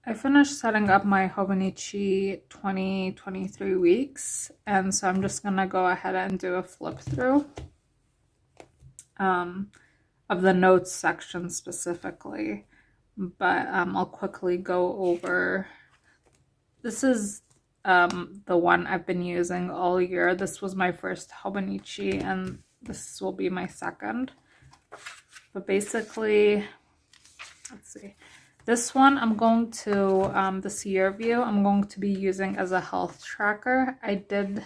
I finished setting up my Hobonichi 2023 weeks, and so I'm just gonna go ahead and do a flip through of the notes section specifically, but I'll quickly go over. This is the one I've been using all year. This was my first Hobonichi, and this will be my second. But basically, let's see. This one I'm going to, this year view, I'm going to be using as a health tracker. I did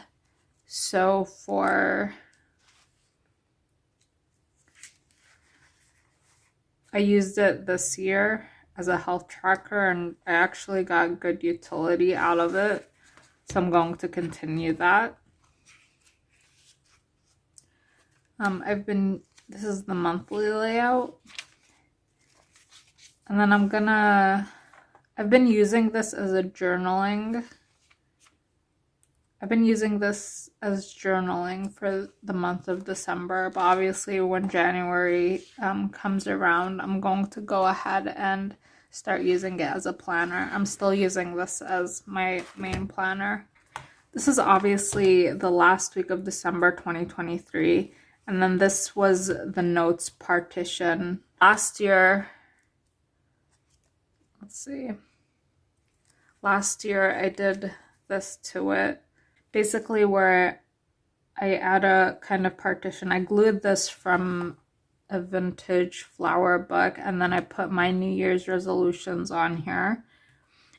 so for, I used it this year as a health tracker, and I actually got good utility out of it. So I'm going to continue that. This is the monthly layout. And then I've been using this as a journaling. I've been using this as journaling for the month of December, but obviously when January comes around, I'm going to go ahead and start using it as a planner. I'm still using this as my main planner. This is obviously the last week of December 2023, and then this was the notes partition. Last year, let's see. Last year I did this to it, basically where I add a kind of partition. I glued this from a vintage flower book, and then I put my New Year's resolutions on here.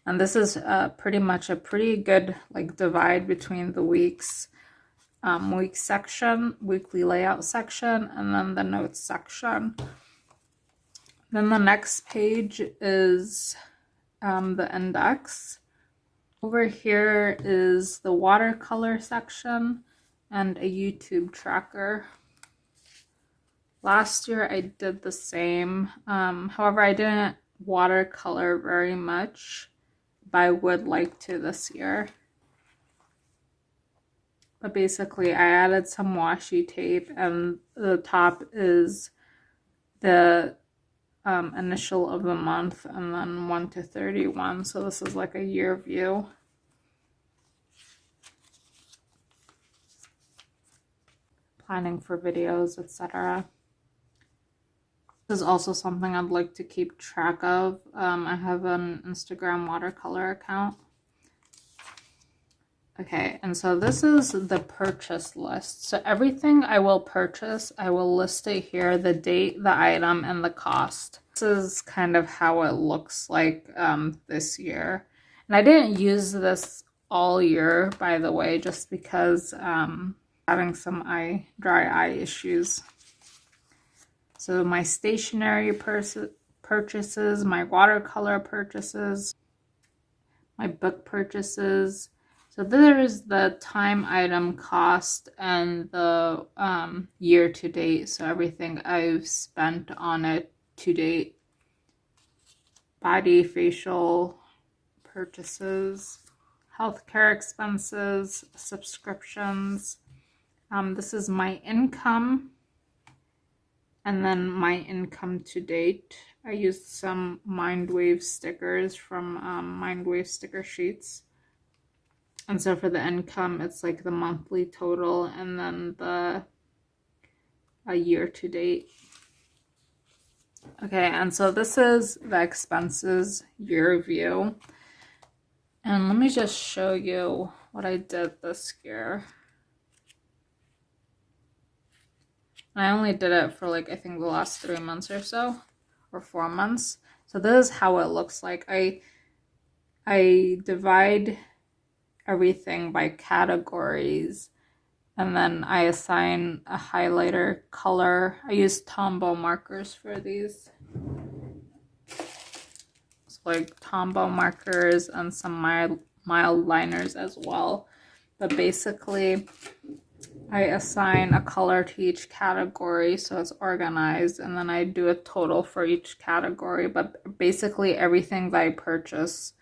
And this is pretty much a pretty good like divide between the weeks. Week section, weekly layout section, and then the notes section. Then the next page is the index. Over here is the watercolor section and a YouTube tracker. Last year I did the same. However, I didn't watercolor very much, but I would like to this year. But basically I added some washi tape, and the top is the initial of the month, and then 1 to 31. So this is like a year view. Planning for videos, etc. This is also something I'd like to keep track of. I have an Instagram watercolor account. Okay, and so this is the purchase list. So everything I will purchase, I will list it here, the date, the item, and the cost. This is kind of how it looks like this year. And I didn't use this all year, by the way, just because having some dry eye issues. So my stationery purchases, my watercolor purchases, my book purchases. So there is the time, item, cost, and the year to date. So everything I've spent on it to date. Body, facial purchases, healthcare expenses, subscriptions. This is my income, and then my income to date. I used some Mindwave stickers from Mindwave sticker sheets. And so for the income, it's like the monthly total, and then a year to date. Okay, and so this is the expenses year view. And let me just show you what I did this year. I only did it for like, I think the last 3 months or so, or 4 months. So this is how it looks like. I divide everything by categories, and then I assign a highlighter color. I use Tombow markers for these. It's like Tombow markers and some mild liners as well. But basically, I assign a color to each category so it's organized, and then I do a total for each category. But basically everything that I purchase,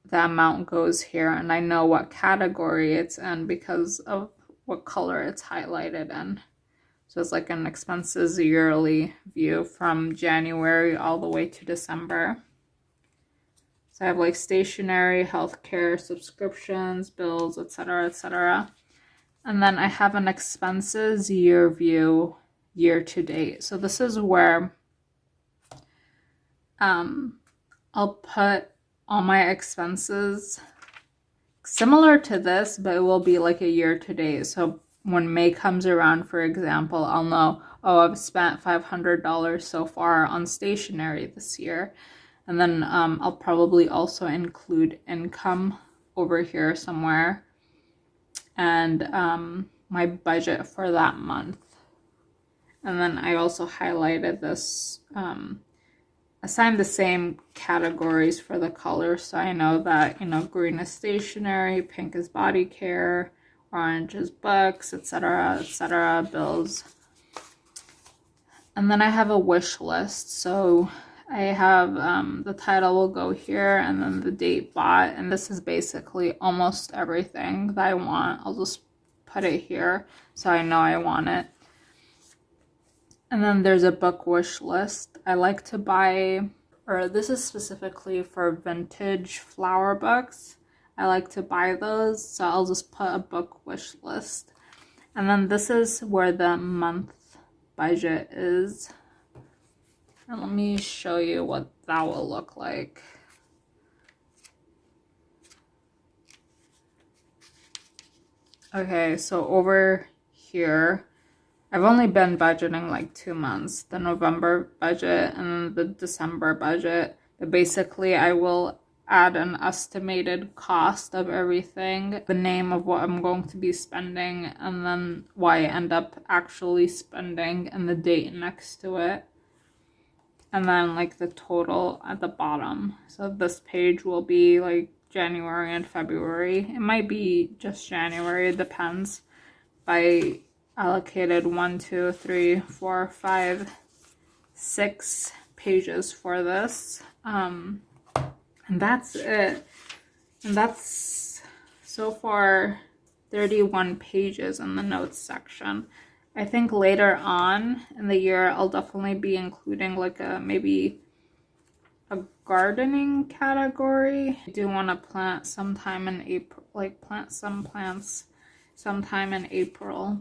the amount goes here, and I know what category it's in because of what color it's highlighted in. So it's like an expenses yearly view from January all the way to December. So I have like stationery, healthcare, subscriptions, bills, etc., etc. And then I have an expenses year view, year to date. So this is where I'll put all my expenses similar to this, but it will be like a year to date. So when May comes around, for example, I'll know, oh, I've spent $500 so far on stationery this year. And then I'll probably also include income over here somewhere, and my budget for that month. And then I also highlighted this, assigned the same categories for the colors, so I know that, you know, green is stationery, pink is body care, orange is books, etc., etc., bills. And then I have a wish list. So I have the title will go here, and then the date bought, and this is basically almost everything that I want. I'll just put it here so I know I want it. And then there's a book wish list. I like to buy, or this is specifically for vintage flower books. I like to buy those, so I'll just put a book wish list. And then this is where the month budget is. And let me show you what that will look like. Okay, so over here, I've only been budgeting like 2 months, the November budget and the December budget. But basically, I will add an estimated cost of everything, the name of what I'm going to be spending, and then why I end up actually spending and the date next to it. And then like the total at the bottom. So this page will be like January and February. It might be just January, it depends. I allocated 1, 2, 3, 4, 5, 6 pages for this. And that's it. And that's so far 31 pages in the notes section. I think later on in the year, I'll definitely be including like maybe a gardening category. I do want to plant sometime in April, like plant some plants sometime in April.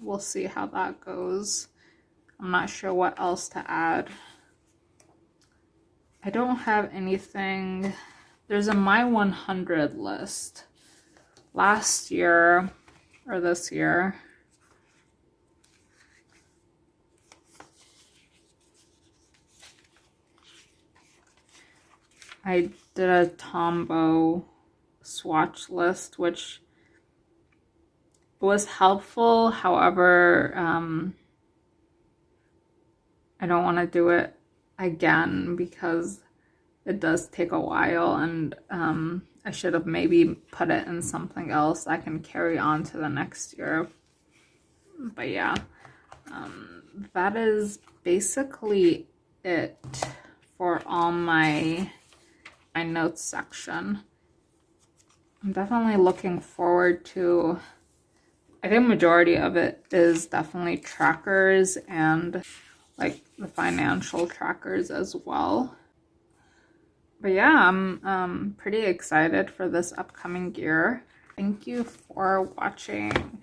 We'll see how that goes. I'm not sure what else to add. I don't have anything. There's a My 100 list. Last year, or this year, I did a Tombow swatch list, which was helpful. However, I don't want to do it again because it does take a while, and I should have maybe put it in something else I can carry on to the next year. But yeah, that is basically it for all my notes section. I'm definitely looking forward to, I think majority of it is definitely trackers and like the financial trackers as well. But yeah, I'm pretty excited for this upcoming year. Thank you for watching.